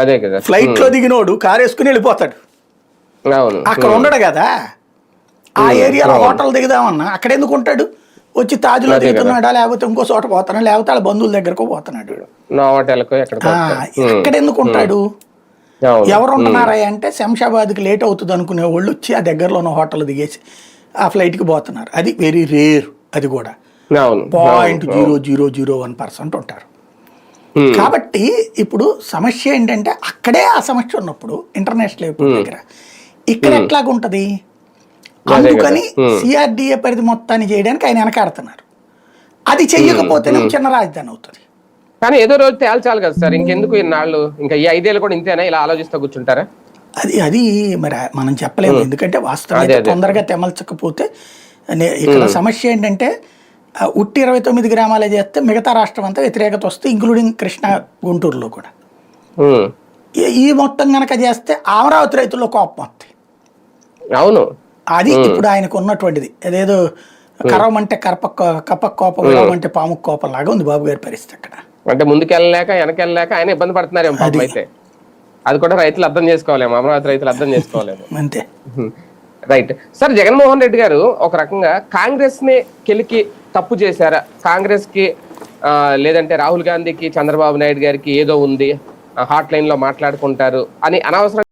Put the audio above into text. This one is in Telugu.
అదే కదా. ఫ్లైట్ లో దిగినోడు కారు వేసుకుని వెళ్ళిపోతాడు, అవును. అక్కడ ఉండడు కదా. ఆ ఏరియాలో హోటల్ దిగుదామన్నా అక్కడ ఎందుకు ఉంటాడు? వచ్చి తాజ్లో దిగుతున్నాడా, లేకపోతే ఇంకో చోట పోతున్నాడు, లేకపోతే వాళ్ళ బంధువుల దగ్గరకు పోతున్నాడు. నోవాటెలకో ఎక్కడికో అక్కడ ఎందుకు ఉంటాడు? అవును. ఎవరు ఉంటున్నారా అంటే శంషాబాద్కి లేట్ అవుతుంది అనుకునే వాళ్ళు వచ్చి ఆ దగ్గరలో ఉన్న హోటల్ దిగేసి ఆ ఫ్లైట్కి పోతున్నారు. అది వెరీ రేర్. అది కూడా అవును. 0.0001% ఉంటారు. కాబట్టి ఇప్పుడు సమస్య ఏంటంటే అక్కడే ఆ సమస్య ఉన్నప్పుడు ఇంటర్నేషనల్ ఎయిర్పోర్ట్ దగ్గర ఇక్కడ ఎట్లాగుంటది? అందుకని సిఆర్డిఏ పరిధి మొత్తాన్ని చేయడానికి ఆయన వెనకాడుతున్నారు. అది చెయ్యకపోతేనే చిన్న రాజధాని అవుతుంది. కానీ ఏదో రోజు తేల్చాలి కదా సార్, ఇంకెందుకు ఇన్నాళ్ళు, ఇంకా ఈ 5 ఏళ్ళు కూడా ఇంతేనా, ఇలా ఆలోచిస్తూ కూర్చుంటారా? అది మరి మనం చెప్పలేము, ఎందుకంటే వాస్తవంగా తొందరగా తెమల్చకపోతే. ఇక్కడ సమస్య ఏంటంటే ఉట్టి 29 గ్రామాలే చేస్తే మిగతా రాష్ట్రం అంతా వ్యతిరేకత వస్తే, ఇంక్లూడింగ్ కృష్ణా గుంటూరులో కూడా. ఈ మొత్తం కనుక చేస్తే అమరావతి రైతుల్లో కోపం వస్తాయి. అవును, అది ఇప్పుడు ఆయనకు ఉన్నటువంటిది. అదేదో కరవమంటే కప్ప కోపం, విడవమంటే పాము కోపం లాగా ఉంది బాబు గారి పరిస్థితి అక్కడ. అంటే ముందుకెళ్ళలేక వెనకెళ్ళలేక ఆయన ఇబ్బంది పడుతున్నారేమో పాపం. అయితే అది కూడా రైతులు అర్థం చేసుకోలేము, అమరావతి రైతులు అర్థం చేసుకోలేము. అంతే. రైట్ సార్, జగన్మోహన్ రెడ్డి గారు ఒక రకంగా కాంగ్రెస్ ని కెలికి తప్పు చేశారా? కాంగ్రెస్ కి లేదంటే రాహుల్ గాంధీకి, చంద్రబాబు నాయుడు గారికి ఏదో ఉంది, హాట్ లైన్ లో మాట్లాడుకుంటారు అని అనవసరం